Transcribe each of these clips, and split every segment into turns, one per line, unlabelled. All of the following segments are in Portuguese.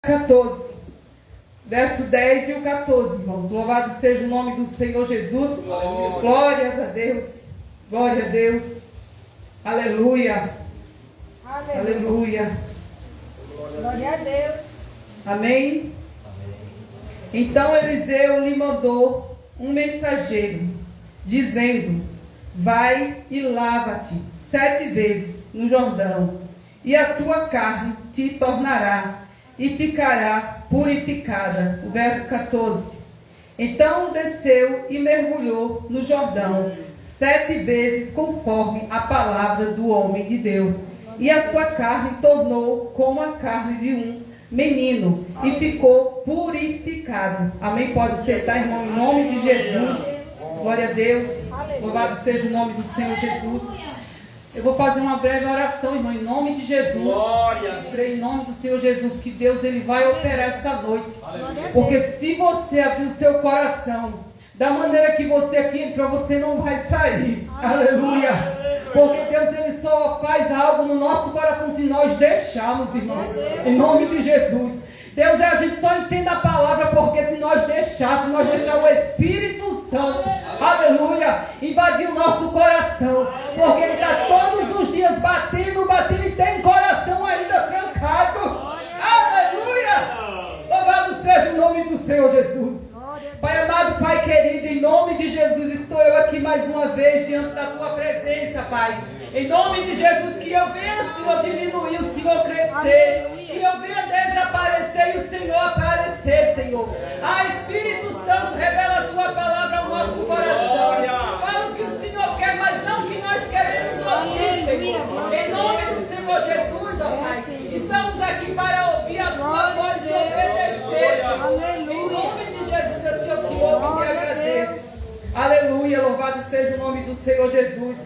14, verso 10 e o 14, irmãos. Louvado seja o nome do Senhor Jesus. Glórias a Deus. Glória a Deus. Aleluia. Aleluia.
Glória a Deus.
Amém? Então Eliseu lhe mandou um mensageiro, dizendo: vai e lava-te 7 vezes no Jordão, e a tua carne te tornará e ficará purificada. O verso 14. Então desceu e mergulhou no Jordão 7 vezes, conforme a palavra do homem de Deus, e a sua carne tornou como a carne de um menino, e ficou purificado. Amém? Pode sentar, irmão, em nome de Jesus. Glória a Deus. Louvado seja o nome do Senhor Jesus. Eu vou fazer uma breve oração, irmão, em nome de Jesus.
Glória.
Creio em nome do Senhor Jesus que Deus ele vai operar essa noite. Porque se você abrir o seu coração da maneira que você aqui entrou, você não vai sair. Aleluia. Porque Deus ele só faz algo no nosso coração se nós deixarmos, irmão. Em nome de Jesus. Deus, a gente só entende a palavra porque se nós deixarmos o Espírito Santo, aleluia, invadir o nosso coração. Porque ele está todos os dias batendo e tem coração ainda trancado. Aleluia. Louvado seja o nome do Senhor Jesus. Pai amado, Pai querido, em nome de Jesus, estou eu aqui mais uma vez diante da Tua presença, Pai. Em nome de Jesus, que eu venha, Senhor, diminuir, o Senhor crescer. Que eu venha desaparecer e o Senhor aparecer, Senhor. Espírito Santo, revela a Tua palavra ao nosso coração. Fala o que o Senhor quer, mas não o que nós queremos ouvir, Senhor. Em nome do Senhor Jesus, ó Pai. Estamos aqui para ouvir a Tua voz e obedecer. Em nome de Jesus, assim eu te louvo e te agradeço. Aleluia, louvado seja o nome do Senhor Jesus.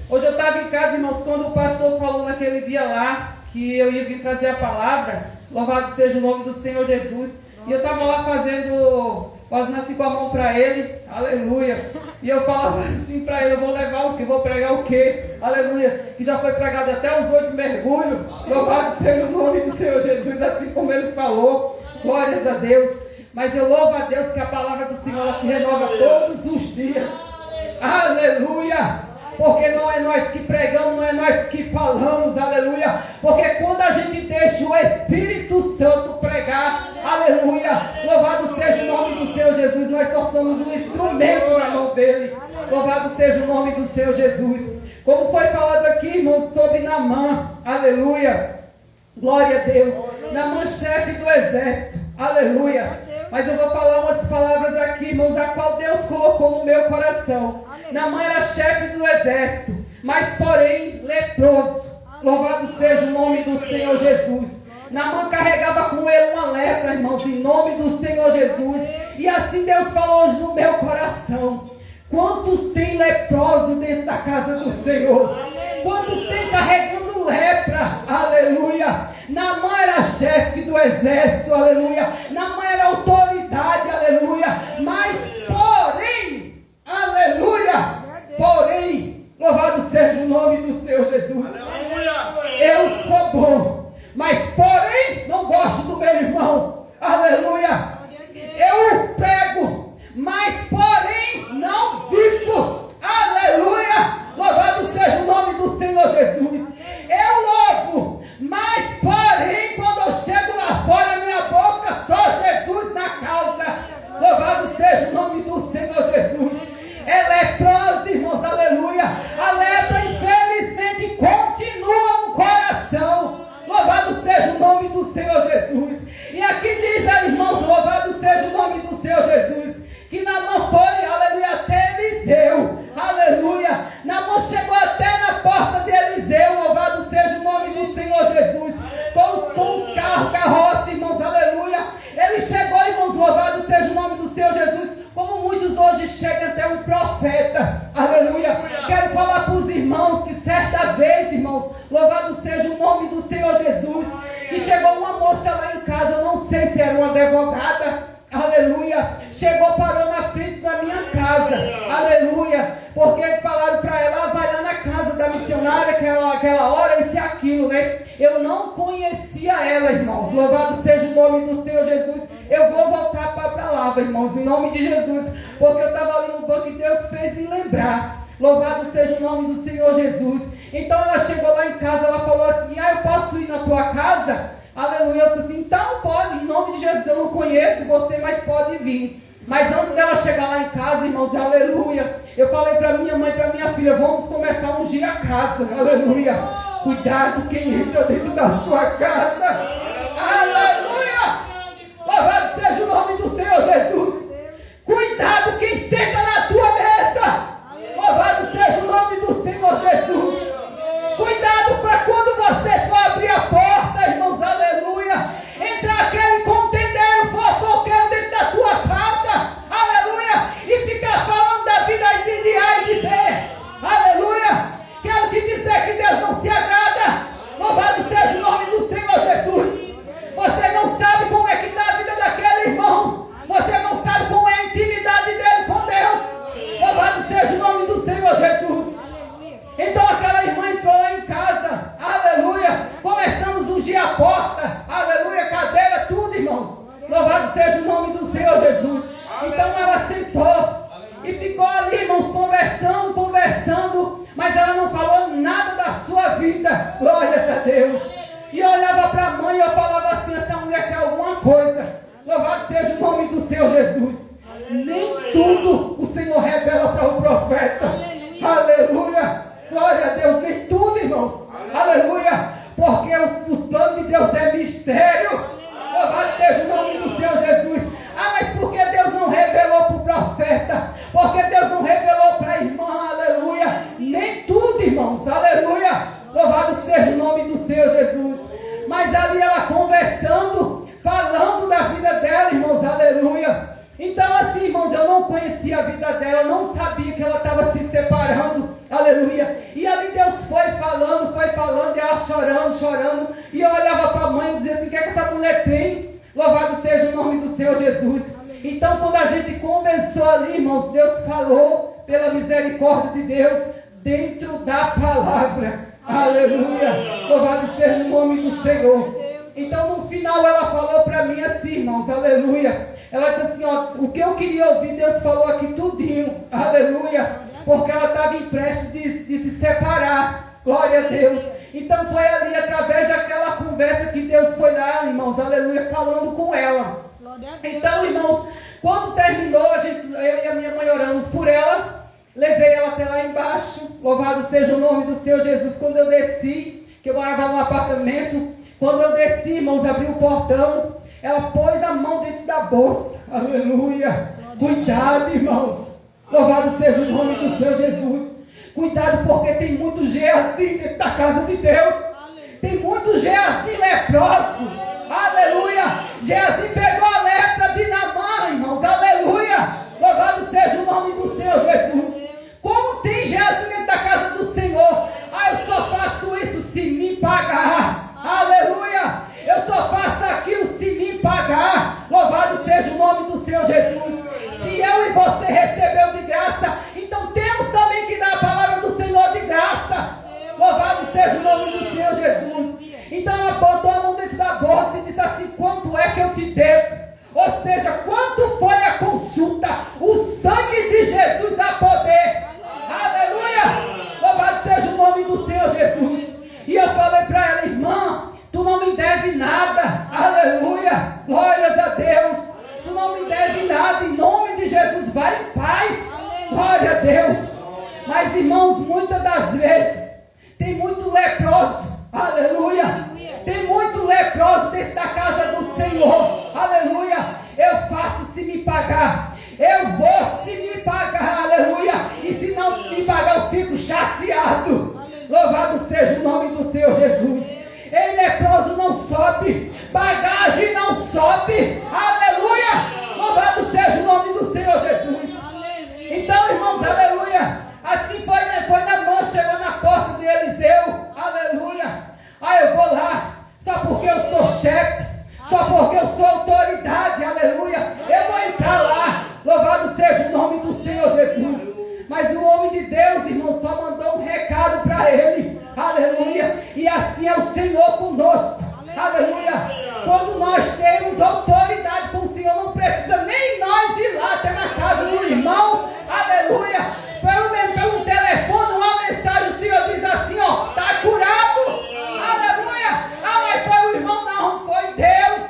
Hoje eu estava em casa, irmãos, quando o pastor falou naquele dia lá que eu ia vir trazer a palavra. Louvado seja o nome do Senhor Jesus. E eu estava lá fazendo assim com a mão para ele. Aleluia. E eu falava assim para ele: eu vou levar o quê? Vou pregar o quê? Aleluia. Que já foi pregado até os 8 mergulhos. Louvado seja o nome do Senhor Jesus, assim como ele falou. Glórias a Deus. Mas eu louvo a Deus que a palavra do Senhor ela se renova todos os dias. Aleluia. Porque não é nós que pregamos, não é nós que falamos, aleluia. Porque quando a gente deixa o Espírito Santo pregar, aleluia, louvado seja o nome do Senhor Jesus, nós só somos um instrumento na mão dele. Louvado seja o nome do Senhor Jesus. Como foi falado aqui, irmãos, sobre Naamã, aleluia, glória a Deus. Naamã, chefe do exército, aleluia. Mas eu vou falar umas palavras aqui, irmãos, a qual Deus colocou no meu coração. Naamã era chefe do exército, mas porém leproso. Louvado seja o nome do Senhor Jesus. Naamã carregava com ele uma lepra, irmãos, em nome do Senhor Jesus. E assim Deus falou hoje no meu coração. Quantos tem leproso dentro da casa do Senhor? Quantos tem carregando lepra? Aleluia. Naamã era chefe do exército, aleluia. Naamã era autoridade, aleluia. Mas porém, aleluia, porém, louvado seja o nome do Senhor Jesus. Eu sou bom, mas porém não gosto do meu irmão. Aleluia. Eu prego, mas porém não vivo. Aleluia. Louvado seja o nome do Senhor Jesus. Eu louvo, mas porém quando eu chego lá fora, minha boca só Jesus na causa. Louvado seja o nome do Senhor Jesus. É leproso, irmãos, aleluia. A lepra infelizmente continua no coração. Louvado seja o nome do Senhor Jesus. E aqui diz, irmãos, louvado seja o nome do Senhor Jesus, que Naamã foi, aleluia, até Eliseu, aleluia. Naamã chegou até na porta de Eliseu, louvado seja o nome do Senhor Jesus, com os carros, carroça, irmãos, aleluia. Ele chegou, irmãos, louvado seja o nome do Senhor Jesus, como muitos hoje chegam até um profeta, aleluia. Quero falar para os irmãos que certa vez, irmãos, louvado seja o nome do Senhor Jesus, que chegou uma moça lá em casa, eu não sei se era uma advogada, aleluia, chegou, parou na frente da minha casa, aleluia, porque falaram para ela: vai lá na casa da missionária, aquela hora, isso e aquilo, né? Eu não conhecia ela, irmãos, louvado seja o o nome do Senhor Jesus. Eu vou voltar para a palavra, irmãos, em nome de Jesus, porque eu estava ali no banco e Deus fez me lembrar. Louvado seja o nome do Senhor Jesus. Então ela chegou lá em casa, ela falou assim: eu posso ir na tua casa? Aleluia. Eu disse assim: então pode, em nome de Jesus. Eu não conheço você, mas pode vir. Mas antes dela chegar lá em casa, irmãos, aleluia, eu falei para minha mãe e para minha filha: vamos começar a ungir a casa, aleluia. Cuidado quem entra dentro da sua casa, aleluia. Louvado seja o nome do Senhor Jesus. Cuidado quem senta na tua mesa, louvado seja o nome do Senhor Jesus. Cuidado para quando você for abrir a porta, irmãos, aleluia, entrar aquele contendeiro fofoqueiro dentro da tua casa, aleluia, e ficar falando da vida de A e de B, aleluia. Quero te dizer que Deus não se agrada. Louvado seja o nome do Senhor Jesus. Você não sabe como é que está a vida daquele irmão. Você não sabe como é a intimidade dele com Deus. Louvado seja o nome do Senhor Jesus. Então aquela irmã entrou lá em casa, aleluia. Começamos a ungir a porta, aleluia, cadeira, tudo, irmãos. Louvado seja o nome do Senhor Jesus. Então ela sentou e ficou ali, irmãos, conversando, mas ela não falou nada da sua vida, glórias a Deus. E eu olhava para a mãe e eu falava assim: essa mulher quer alguma coisa. Louvado seja o nome do Senhor Jesus. Nem tudo o Senhor revela para o profeta, aleluia, glória a Deus, nem tudo, irmãos, aleluia, porque os planos de Deus é mistério. Louvado seja o nome do Senhor Jesus. Mas por que Deus não revelou para o profeta? Porque Deus não revelou para a irmã, aleluia? Nem tudo, irmãos, aleluia. Louvado seja o nome do Senhor Jesus. Mas ali ela conversando, falando da vida dela, irmãos, aleluia. Então assim, irmãos, eu não conhecia a vida dela, não sabia que ela estava se separando, aleluia. E ali Deus foi falando, e ela chorando. E eu olhava para a mãe e dizia assim: o que é que essa mulher tem? Louvado seja o nome do Senhor Jesus. Então quando a gente conversou ali, irmãos, Deus falou pela misericórdia de Deus dentro da palavra, aleluia. Louvado seja o nome do Senhor. Então no final ela falou para mim assim, irmãos, aleluia. Ela disse assim: ó, o que eu queria ouvir, Deus falou aqui tudinho, aleluia. Porque ela estava em prestes de se separar, glória a Deus. Então foi ali, através daquela conversa, que Deus foi lá, irmãos, aleluia, falando com ela. Então, irmãos, quando terminou, eu e a minha mãe oramos por ela, levei ela até lá embaixo, louvado seja o nome do Senhor Jesus. Quando eu desci, que eu morava num apartamento, quando eu desci, irmãos, abri o portão, ela pôs a mão dentro da bolsa, aleluia. Cuidado, irmãos, louvado seja o nome do Senhor Jesus. Cuidado, porque tem muito Geazi dentro da casa de Deus. Tem muito Geazi leproso, aleluia. Geazi pegou a lepra de Naamã, irmãos, aleluia. Louvado seja o nome do Senhor Jesus. Como tem Geazi dentro da casa do Senhor? Eu só faço isso se me pagar, aleluia. Eu só faço aquilo se me pagar. Louvado seja o nome do Senhor Jesus. Se eu e você recebeu de graça, então temos também que dar a palavra do Senhor de graça. Louvado seja o nome do Senhor Jesus. Então ela botou a mão dentro da bolsa e disse assim: quanto é que eu te devo? Ou seja, quanto foi a consulta? O sangue de Jesus a poder. Aleluia. Louvado seja o nome do Senhor Jesus. E eu falei para ela: irmã, tu não me deve nada, aleluia, glórias a Deus, tu não me deve nada, em nome de Jesus, vai em paz, glória a Deus. Mas, irmãos, muitas das vezes, tem muito leproso, aleluia, tem muito leproso dentro da casa do Senhor, aleluia. Eu faço se me pagar, eu vou se me pagar, aleluia, e se não me pagar eu fico chateado. Louvado seja o nome do Senhor Jesus. Ei, leproso não sobe, bagagem não sobe, aleluia, louvado seja o nome do Senhor Jesus. Então, irmãos, aleluia, assim foi, né? Foi Naamã, chegou na porta de Eliseu, aleluia. Eu vou lá, só porque eu sou chefe, só porque eu sou autoridade, aleluia, eu vou entrar lá, louvado seja o nome do Senhor Jesus. Mas o homem de Deus, irmão, só mandou um recado para ele, aleluia. E assim é o Senhor conosco, Aleluia. Quando nós temos autoridade com o Senhor, não precisa nem nós ir lá até na casa do irmão. Aleluia. Pelo telefone, uma mensagem, o Senhor diz assim, ó, está curado. Aleluia. Ah, mas foi o irmão, não, foi Deus.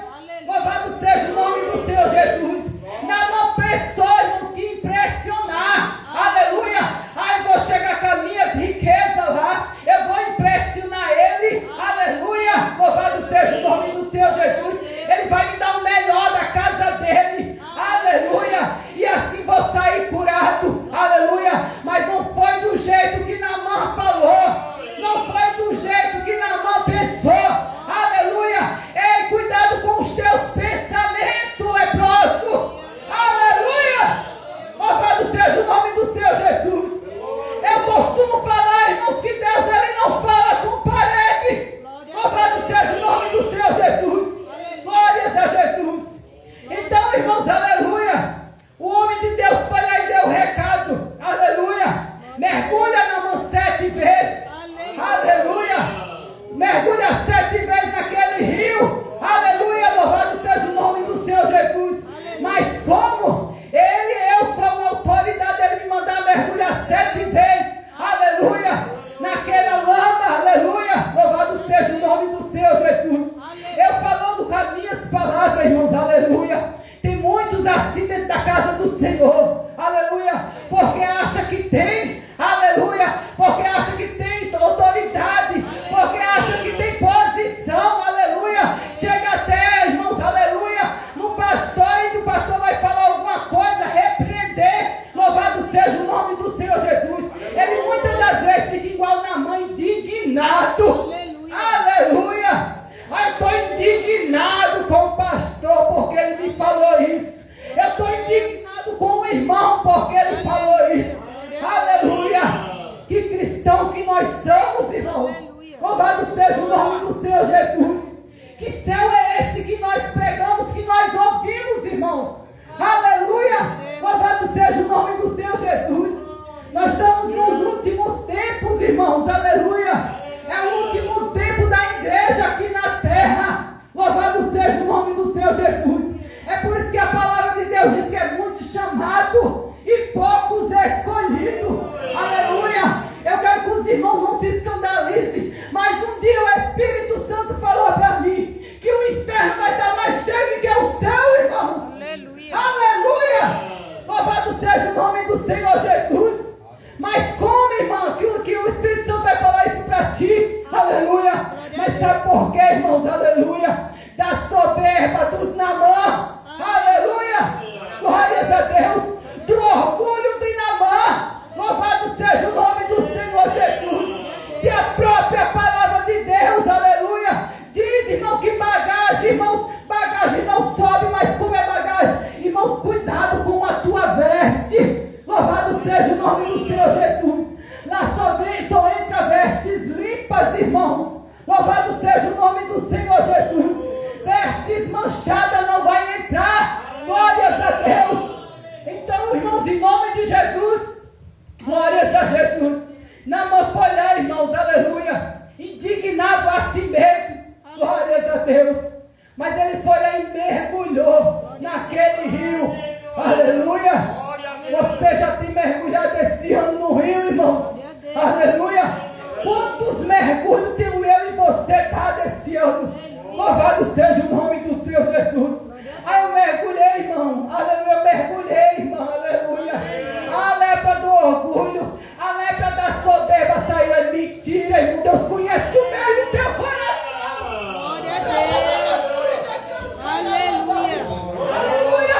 Louvado seja o nome do Senhor Jesus. Não pessoa, irmãos, que impressionar. Aleluia. Ah, eu vou chegar com as minhas riquezas lá. Eu vou impressionar ele. Aleluia. Louvado seja o nome do Senhor Jesus. Ele vai me dar o melhor da casa dele. Aleluia. E assim vou sair curado. Aleluia. Mas não foi do jeito que Naamã falou. Não foi do jeito que Naamã pensou. Aleluia. Ei, cuidado com os teus pensamentos, leproso. Aleluia. Louvado seja o nome do Senhor Jesus. Eu costumo falar, irmãos, que Deus ele não fala com parede. Louvado seja o nome do Senhor Jesus. Glórias a Jesus. Então, irmãos, aleluia. O homem de Deus foi lá e deu o recado. Aleluia. Mergulha na mão 7 vezes. Aleluia. Mergulha 7 vezes naquele rio. Aleluia. Louvado seja o nome do Senhor Jesus. Mas como? Eu sou uma autoridade. Ele me mandar mergulhar 7 vezes. Aleluia. Naquela lama. Aleluia. Louvado seja o nome do Senhor Jesus. Eu falando com as minhas palavras, irmãos. Aleluia. Tem muitos assim dentro da casa do Senhor. Aleluia. Porque acha que tem. Aleluia. Porque acha que tem autoridade. Porque acha que tem posição. Aleluia. Chega até, irmãos. Aleluia. No pastor e o pastor vai falar alguma coisa. Repreender. Louvado seja o nome do Senhor Jesus. Ele muitas das vezes fica igual na mãe, indignado. Aleluia. Eu estou indignado com o pastor porque ele me falou isso. Eu estou indignado com o irmão porque ele falou isso. Aleluia. Que cristão que nós somos, irmãos. Louvado seja o nome do Senhor Jesus. Que céu é esse que nós pregamos, que nós ouvimos, irmãos? Aleluia. Louvado seja o nome do Senhor Jesus. Nós estamos nos últimos tempos, irmãos. Aleluia. É o último tempo da igreja aqui na terra. Louvado seja o nome do Senhor Jesus. É por isso que a palavra de Deus diz que é muito chamado e poucos escolhidos. Aleluia. Eu quero que os irmãos não se escandalizem. Mas um dia o Espírito Santo falou para mim que o inferno vai estar mais cheio do que o céu, irmãos. Aleluia. Aleluia. Louvado seja o nome do Senhor Jesus. Mas como, irmão, que o Espírito Santo vai falar isso para ti? Aleluia. Mas sabe por quê, irmãos? Aleluia. Da soberba dos Naamã. Aleluia. Glórias a Deus. Do orgulho de Naamã. Louvado seja o nome do Senhor Jesus. Que a própria palavra de Deus, aleluia, diz, irmão, que bagagem, irmãos, bagagem não sobe, mas como é bagagem? Irmãos, cuidado com a tua veste. Louvado seja o nome do Senhor Jesus. Lá só entra vestes limpas, irmãos. Louvado seja o nome do Senhor Jesus. Vestes manchadas não vai entrar. Glórias a Deus. Então, irmãos, em nome de Jesus, glórias a Jesus. Naamã foi lá, irmãos, aleluia, indignado a si mesmo. Glórias a Deus. Mas ele foi lá e mergulhou naquele rio. Aleluia. Você já tem mergulhado esse ano no rio, irmãos? Aleluia. Quantos mergulhos tem eu e você dado esse ano? Louvado seja o nome do Senhor Jesus. Aí eu mergulhei, irmão. Aleluia. Eu mergulhei, irmão. Aleluia. A lepra do orgulho, a lepra da soberba saiu. É mentira, irmão. Deus conhece o meu e o teu coração.
Glória a Deus. Aleluia.
Aleluia.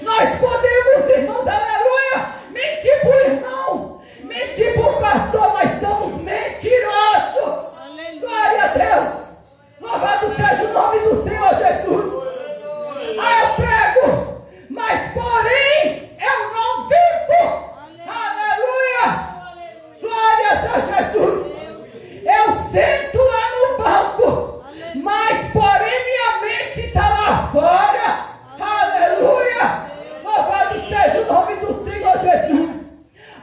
Nós podemos, irmãos, aleluia, mentir para o irmão, mentir para o pastor, nós somos mentirosos. Aleluia. Glória a Deus. Louvado seja o nome do Senhor Jesus. Aí eu prego, mas porém eu não vivo. Aleluia. Glórias a Jesus. Eu sento lá no banco, mas porém minha mente está lá fora. Aleluia. Louvado seja o nome do Senhor Jesus.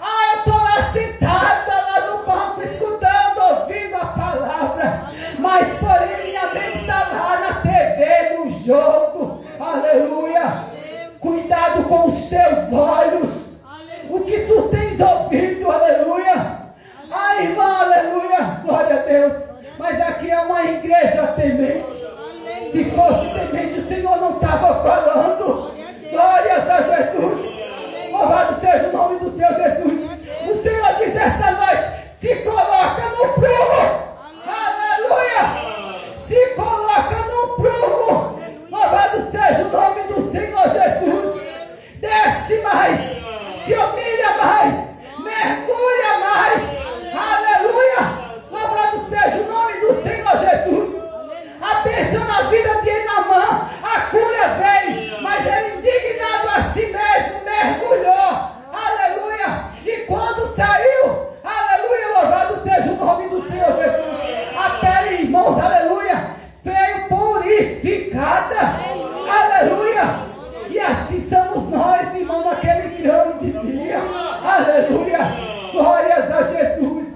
Eu estou lá sentada lá no banco, escutando, ouvindo a palavra, mas porém minha mente aleluia. Cuidado com os teus olhos, o que tu tens ouvido, aleluia. Ai, irmã, aleluia, glória a Deus. Mas aqui é uma igreja temente. Se fosse temente, o Senhor não estava falando. Glórias a Jesus. Louvado seja o nome do Senhor Jesus. O Senhor diz esta noite: se coloca no prumo. Aleluia. Se coloca no prumo. Louvado seja o nome do Senhor Jesus. Desce mais. Se humilha mais. Mergulha mais. Aleluia. Louvado seja o nome do Senhor Jesus. A bênção na vida de Naamã, a cura veio, mas ele indignado a si mesmo mergulhou, aleluia, e quando saiu, aleluia, louvado seja o nome do Senhor Jesus, a pele, irmãos, aleluia, veio purificada, aleluia, e assim somos nós, irmão, naquele grande dia, aleluia, glórias a Jesus.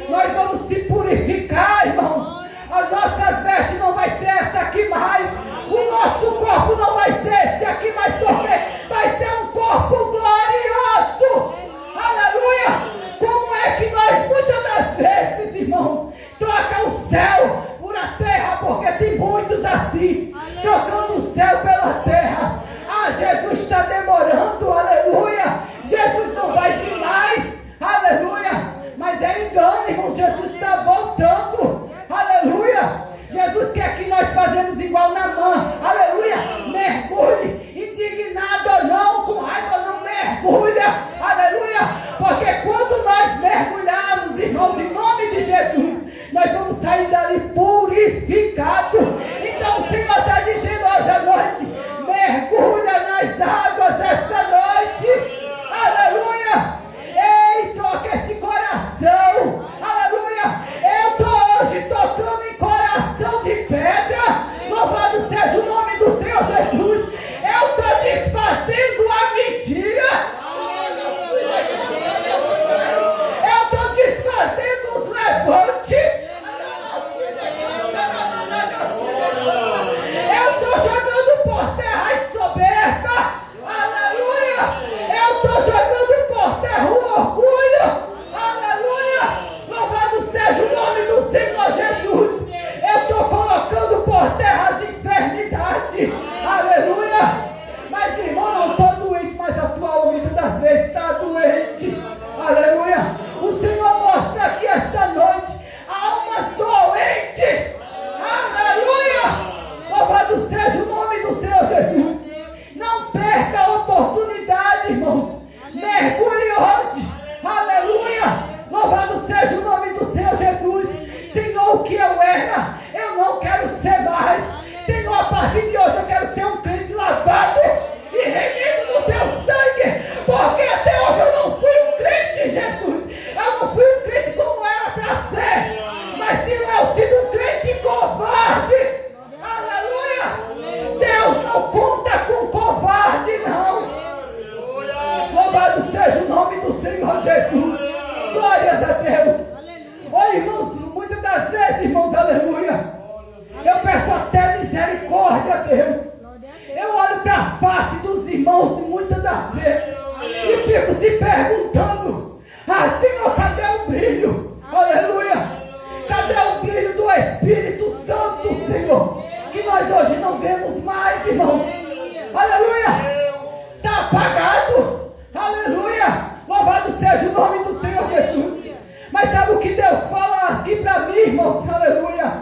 Nós vamos se purificar, irmãos. As nossas vestes não vai ser essa aqui mais. O nosso corpo não vai ser esse aqui mais, porque vai ser um corpo glorioso. Aleluia! Como é que nós muitas das vezes, irmãos, troca o céu por a terra, porque tem muitos assim, trocando o céu pela terra. Ah, Jesus está demorando, aleluia. Jesus não vai vir mais, aleluia. Mas é engano, irmão, Jesus está voltando. Aleluia! Jesus quer que nós fazemos igual Naamã. Aleluia! Mergulhe, indignado ou não, com raiva ou não, mergulha. Aleluia! Porque quando nós mergulharmos, irmãos, em nome de Jesus, nós vamos sair dali purificados. Então o Senhor está dizendo hoje à noite: mergulha nas águas esta noite. Aleluia! Ei, troca esse coração. Aleluia! Eu estou hoje tocando em coração de pedra. Louvado seja o nome do Senhor Jesus. Eu estou desfazendo a mentira. Eu estou desfazendo os levantes. Eu estou jogando por terra a soberba. Aleluia! Eu estou jogando por terra o orgulho. Aleluia! Louvado seja o nome do Senhor Jesus. Eu estou colocando por terra as enfermidades. Aleluia! Mas irmão, não estou doente, mas a tua alma muitas das vezes está doente. Aleluia! O Senhor mostra aqui esta noite almas doentes. Aleluia! Louvado seja o nome do Senhor Jesus. Não perca a oportunidade, irmãos. Mergulhe hoje. Aleluia! Louvado seja o nome do Senhor Jesus. Senhor, o que eu era, eu não quero ser mais. Senhor, a partir de hoje eu quero ser um crente lavado e remido no teu sangue. Porque até hoje eu não fui um crente, Jesus. Eu não fui um crente como era para ser. Mas tenho eu sido um crente covarde. Aleluia! Deus não conta com covarde, não. Louvado seja o nome do Senhor Jesus. Glórias a Deus. Olha, irmãos, muitas das vezes, irmãos, aleluia, eu peço até misericórdia a Deus. Eu olho para a face dos irmãos muitas das vezes e fico se perguntando: ah, Senhor, cadê o brilho? Aleluia! Cadê o brilho do Espírito Santo, Senhor? Que nós hoje não vemos mais, irmãos. Aleluia! Está apagado. Aleluia! Louvado seja o nome do Senhor Jesus. Mas sabe o que Deus fala aqui para mim, irmãos? Aleluia!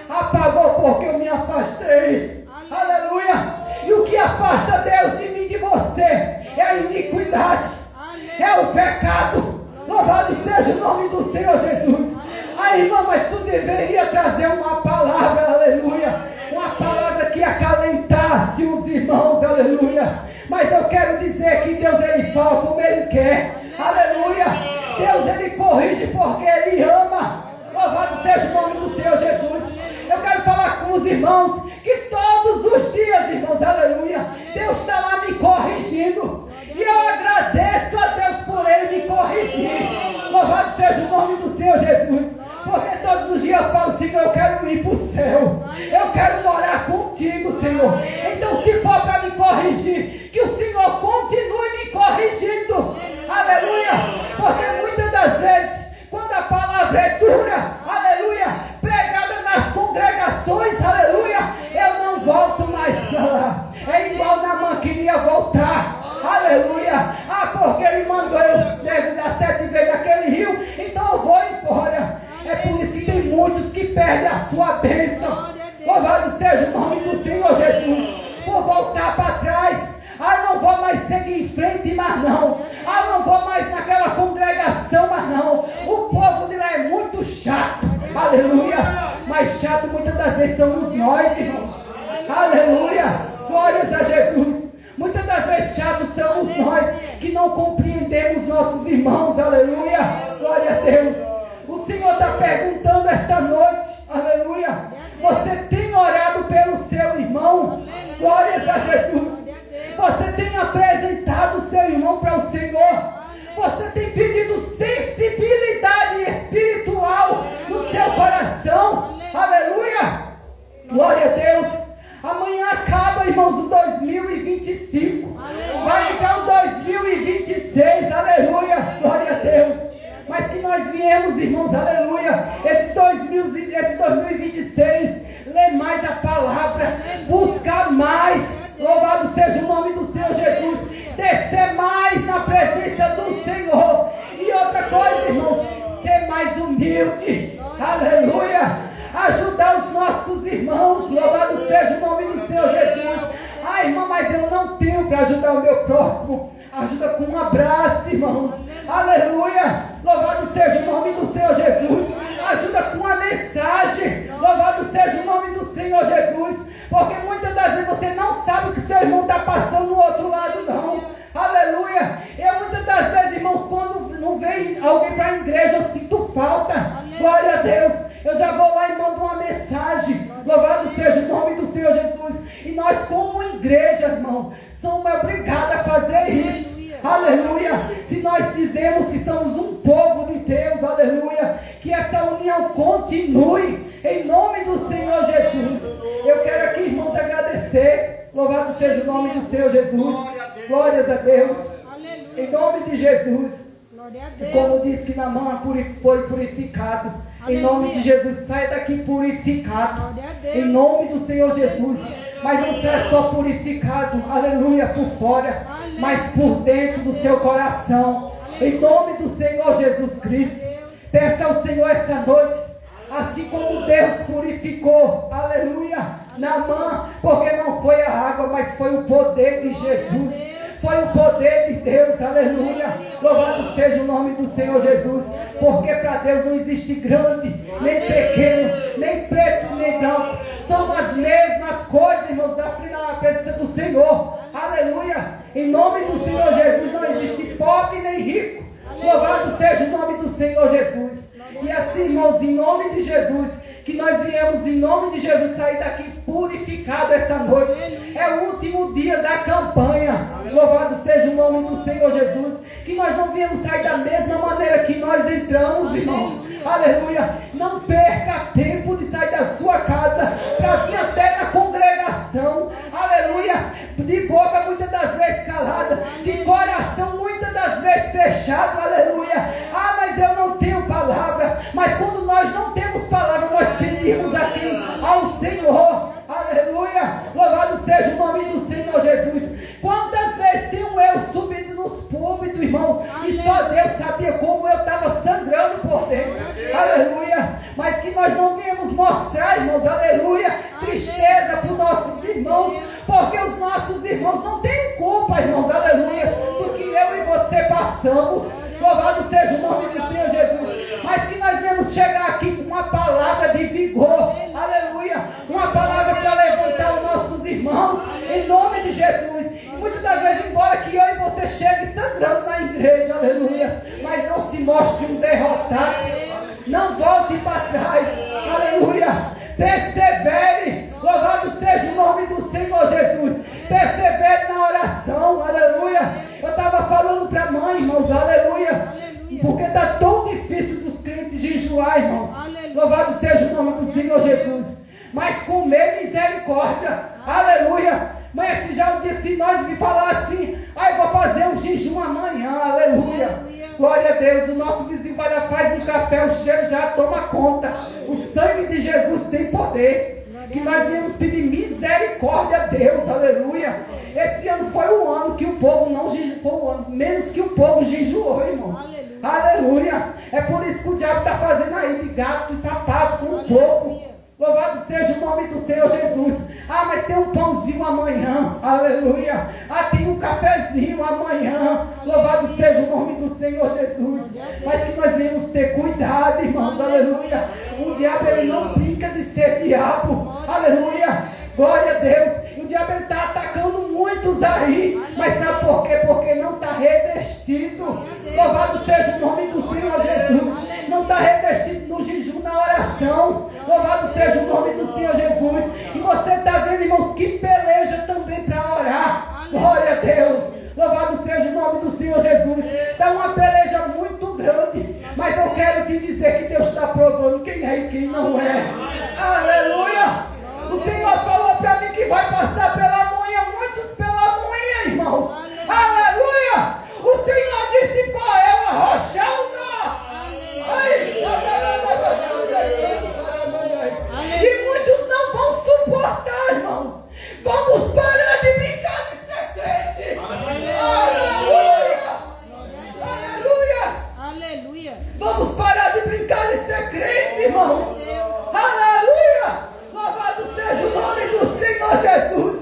Apagou porque eu me afastei. Aleluia! E o que afasta Deus de mim e de você é a iniquidade, é o pecado. Louvado seja o nome do Senhor Jesus. Ah, irmão, mas tu deveria trazer uma palavra, aleluia, uma palavra que acalentasse os irmãos, aleluia. Mas eu quero dizer que Deus, ele fala como ele quer, aleluia. Deus, ele corrige porque ele ama. Louvado seja o nome do Senhor Jesus. Eu quero falar com os irmãos que todos os dias, irmãos, aleluia, Deus está lá me corrigindo. E eu agradeço a Deus por ele me corrigir. Louvado seja o nome do Senhor Jesus. Porque todos os dias eu falo: Senhor, eu quero ir para o céu. Eu quero morar contigo, Senhor. Então, se for para me corrigir, mais seguir em frente, mas não. Ah, não vou mais naquela congregação, mas não. O povo de lá é muito chato. Aleluia. Mas chato muitas das vezes somos nós, irmãos. Aleluia. Glórias a Jesus. Muitas das vezes chatos somos nós que não compreendemos nossos irmãos. Aleluia. Glória a Deus. O Senhor está perguntando esta noite. Aleluia. Você tem orado pelo seu irmão? Glórias a Jesus. Você tem apresentado o seu irmão para o Senhor? Você tem pedido sensibilidade espiritual no seu coração? Aleluia. Glória a Deus. Amanhã acaba, irmãos, o 2025. Vai entrar o 2026. Aleluia. Glória a Deus. Mas que nós viemos, irmãos, aleluia, esse 2026, ler mais a palavra, buscar mais, louvado seja o nome do Senhor Jesus, descer mais na presença do Senhor. E outra coisa, irmãos, ser mais humilde, aleluia, ajudar os nossos irmãos, louvado seja o nome do Senhor Jesus. Ah, irmão, mas eu não tenho para ajudar o meu próximo. Ajuda com um abraço, irmãos. Aleluia. Louvado seja o nome do Senhor Jesus. Ajuda com uma mensagem. Louvado seja o nome do Senhor Jesus. Porque muitas das vezes você não sabe o que seu irmão está passando no outro lado, não. Aleluia. Eu muitas das vezes, irmãos, quando não vem alguém para a igreja, eu sinto falta. Glória a Deus. Eu já vou lá e mando uma mensagem. Louvado seja o nome do Senhor Jesus. E nós, como igreja, irmão, somos obrigados a fazer isso. Aleluia. Se nós dizemos que somos um povo de Deus, aleluia, que essa união continue em nome do Senhor Jesus. Eu quero aqui, irmãos, agradecer. Louvado seja o nome do Senhor Jesus. Glórias a Deus. Em nome de Jesus. E como diz que Naamã foi purificado, em nome de Jesus, sai daqui purificado, em nome do Senhor Jesus. Mas não será só purificado, aleluia, por fora, mas por dentro do seu coração, em nome do Senhor Jesus Cristo. Peça ao Senhor essa noite, assim como Deus purificou, aleluia, Naamã, porque não foi a água, mas foi o poder de Jesus. Foi o poder de Deus, aleluia. Louvado seja o nome do Senhor Jesus. Porque para Deus não existe grande, nem pequeno, nem preto, nem branco. São as mesmas coisas, irmãos, na presença do Senhor. Aleluia. Em nome do Senhor Jesus não existe pobre nem rico. Louvado seja o nome do Senhor Jesus. E assim, irmãos, em nome de Jesus, que nós viemos em nome de Jesus sair daqui purificado essa noite. É o último dia da campanha. Louvado seja o nome do Senhor Jesus. Que nós não viemos sair da mesma maneira que nós entramos, irmãos. Aleluia. Não perca tempo de sair da sua casa para vir até na congregação. Aleluia. De boca muitas das vezes calada, de coração muitas das vezes fechado. Aleluia. Ah, mas eu não tenho palavra. Mas quando nós não temos palavra, nós pedimos aqui ao Senhor. Aleluia. Louvado seja o nome do Senhor Jesus. Quantas vezes tenho eu subido nos púlpitos, irmão, e só Deus sabia como eu estava sangrando por dentro. Aleluia. Mas que nós não viemos mostrar, irmãos, aleluia, tristeza para os nossos irmãos, porque os nossos irmãos não têm culpa, irmãos, aleluia, do que eu e você passamos. Louvado seja o nome do Senhor Jesus. Mas que nós viemos chegar aqui com uma palavra de vigor, aleluia, uma palavra para levantar os nossos irmãos, em nome de Jesus. E muitas das vezes, embora que eu e você chegue sangrando na igreja, aleluia, mas não se mostre um derrotado, não volte para trás, aleluia, persevere, louvado seja o nome do Senhor Jesus, persevere na oração, aleluia. Eu estava falando para a mãe, irmãos, aleluia, porque está tão difícil dos crentes jejuar, irmãos, louvado seja o nome do Senhor Jesus, mas comer misericórdia, aleluia. Mas se já um dia, se nós me falar assim, eu vou fazer um jejum amanhã, aleluia. Glória a Deus, o nosso vizinho vai lá, faz um café, o cheiro já toma conta. O sangue de Jesus tem poder. Que nós viemos pedir misericórdia a Deus, aleluia. Esse ano foi o ano que o povo não jejuou, menos que o povo jejuou, irmãos. Aleluia. É por isso que o diabo está fazendo aí de gato e sapato com o povo. Louvado seja o nome do Senhor Jesus. Ah, mas tem um pãozinho amanhã. aleluia. Tem um cafezinho amanhã, louvado seja o nome do Senhor Jesus. Mas que nós devemos ter cuidado, irmãos, aleluia. O diabo, ele não brinca de ser diabo, aleluia. Glória a Deus. E o diabo está atacando muitos aí. Mas sabe por quê? Porque não está revestido. Louvado seja o nome do Senhor Jesus. Não está revestido no jejum, na oração. Louvado seja o nome do Senhor Jesus. E você está vendo, irmãos, que peleja também para orar. Glória a Deus. Louvado seja o nome do Senhor Jesus. Está uma peleja muito grande. Mas eu quero te dizer que Deus está provando quem é e quem não é. Aleluia. O Senhor falou para mim que vai passar pela moinha, muitos pela moinha, irmãos. Aleluia! O Senhor disse qual é o arrochar o nó. E muitos não vão suportar, irmãos. Vamos parar de brincar de ser crente. Aleluia! Aleluia! Vamos parar de brincar de ser crente, irmãos. Aleluia! Louvado seja o nome do Senhor Jesus.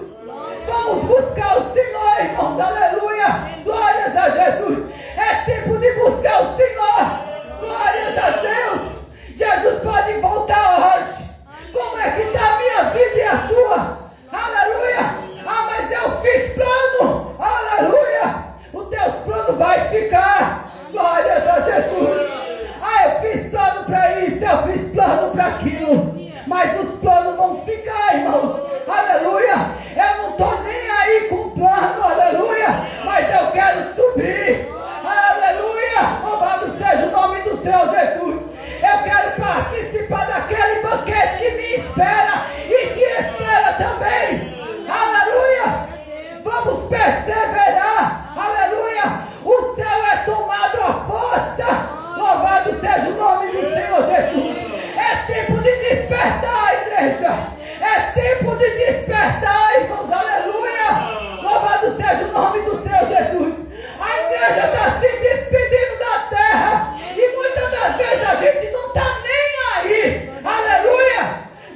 Vamos buscar o Senhor, irmãos. Aleluia. Glórias a Jesus. É tempo de buscar o Senhor. Glórias a Deus. Jesus pode voltar hoje. Como é que está a minha vida e a tua? Aleluia. Mas eu fiz plano. Aleluia. O teu plano vai ficar. Glórias a Jesus. Eu fiz plano para isso. Eu fiz plano para aquilo. Mas os planos vão ficar, irmãos. Aleluia. Eu não estou nem aí com plano, aleluia. Mas eu quero subir. Aleluia. Louvado seja o nome do Senhor Jesus. Eu quero participar daquele banquete que me espera e te espera também. Aleluia. Vamos perseverar. Aleluia. O céu é tomado à força. Louvado seja o nome do Senhor Jesus. É tempo de despertar, igreja. É tempo de despertar, irmãos. Aleluia. Louvado seja o nome do Senhor Jesus. A igreja está se despedindo da terra. E muitas das vezes a gente não está nem aí. Aleluia.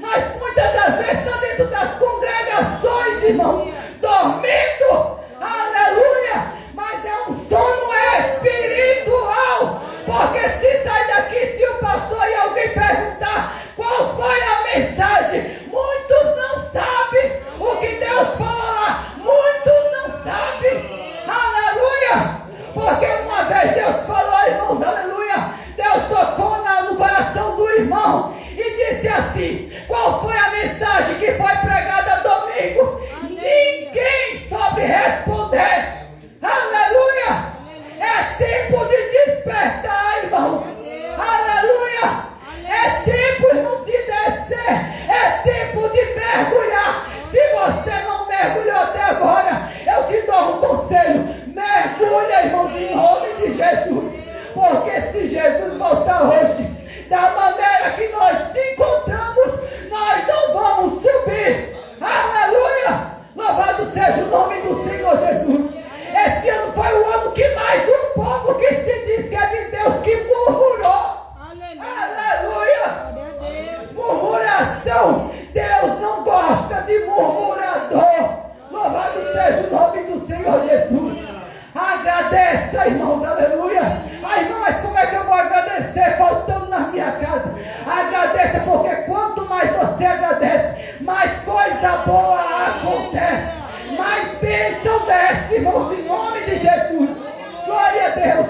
Nós muitas das vezes estamos dentro das congregações, irmãos, dormindo. Aleluia. Mas é um sono espiritual. Porque se sai daqui, se o pastor e alguém perguntar qual foi a mensagem, muitos não sabem o que Deus falou lá. Muitos não sabem. Aleluia. Porque uma vez Deus falou, irmãos, aleluia. Deus tocou no coração do irmão e disse assim: qual foi a mensagem que foi pregada domingo? Ninguém soube responder. Aleluia. É tempo de despertar, irmãos. Aleluia. É tempo, irmãos, de descer. É tempo de mergulhar. Se você não mergulhou até agora, eu te dou um conselho. Mergulha, irmãos, em nome de Jesus. Porque se Jesus voltar hoje, da maneira que nós se encontramos, nós não vamos subir. Aleluia. Louvado seja o nome do Senhor Jesus. Esse ano foi o ano que mais o povo que se diz que é de Deus que murmurou. Aleluia. Murmuração. Deus não gosta de murmurador. Louvado seja o nome do Senhor Jesus. Agradeça, irmãos, aleluia. Irmão, mas como é que eu vou agradecer faltando na minha casa? Agradeça, porque quanto mais você agradece, mais coisa boa acontece. Mais bênção desce, irmãos, em nome de Jesus. Glória a Deus.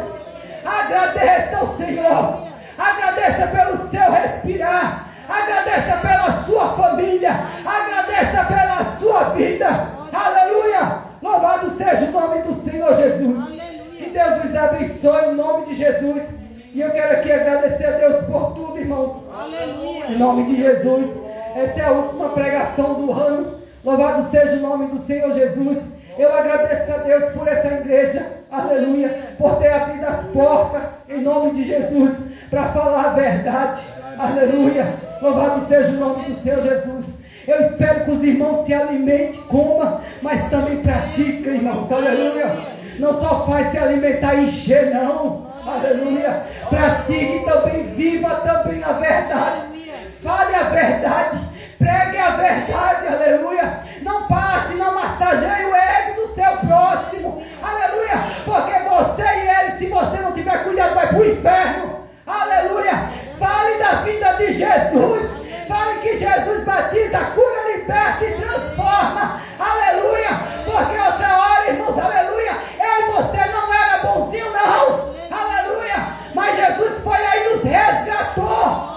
Agradeça ao Senhor. Agradeça pelo seu respirar. Agradeça pela sua família. Agradeça pela sua vida. Aleluia. Louvado seja o nome do Senhor Jesus. Que Deus nos abençoe em nome de Jesus. E eu quero aqui agradecer a Deus por tudo, irmãos. Aleluia. Em nome de Jesus. Essa é a última pregação do ano. Louvado seja o nome do Senhor Jesus. Eu agradeço a Deus por essa igreja, aleluia, por ter abrido as portas, em nome de Jesus, para falar a verdade, aleluia. Louvado seja o nome do Senhor Jesus. Eu espero que os irmãos se alimentem, comam, mas também pratiquem, irmãos, aleluia. Não só faz se alimentar e encher, não, aleluia. Pratique também, viva também a verdade. Fale a verdade. Pregue a verdade, aleluia. Não passe, não massageie o para o inferno. Aleluia. Fale da vida de Jesus. Fale que Jesus batiza, cura, liberta e transforma. Aleluia. Porque outra hora, irmãos, aleluia, eu e você não era bonzinho, não. Aleluia. Mas Jesus foi aí e nos resgatou.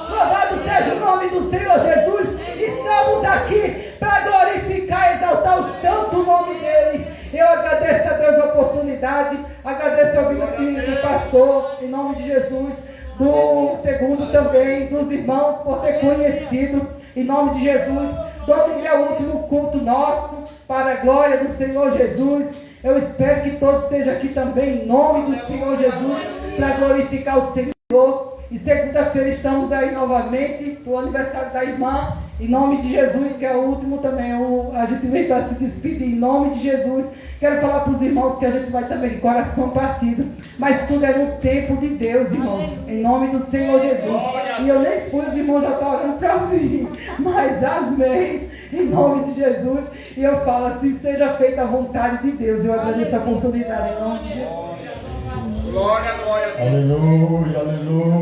Louvado seja o nome do Senhor Jesus. Estamos aqui para glorificar e exaltar o santo nome dele. Eu agradeço a Deus a oportunidade. Agradeço a vida do pastor, em nome de Jesus. Do segundo também, dos irmãos, por ter conhecido, em nome de Jesus. Domingo é o último culto nosso, para a glória do Senhor Jesus. Eu espero que todos estejam aqui também, em nome do Senhor Jesus, para glorificar o Senhor. E segunda-feira estamos aí novamente, para o aniversário da irmã, em nome de Jesus, que é o último também. A gente veio para se despedir, em nome de Jesus. Quero falar para os irmãos que a gente vai também de coração partido. Mas tudo é no tempo de Deus, irmãos. Em nome do Senhor Jesus. E eu nem fui, os irmãos já estão orando para mim. Mas amém. Em nome de Jesus. E eu falo assim, seja feita a vontade de Deus. Eu agradeço a oportunidade em nome de Jesus.
Glória, glória. Aleluia, aleluia.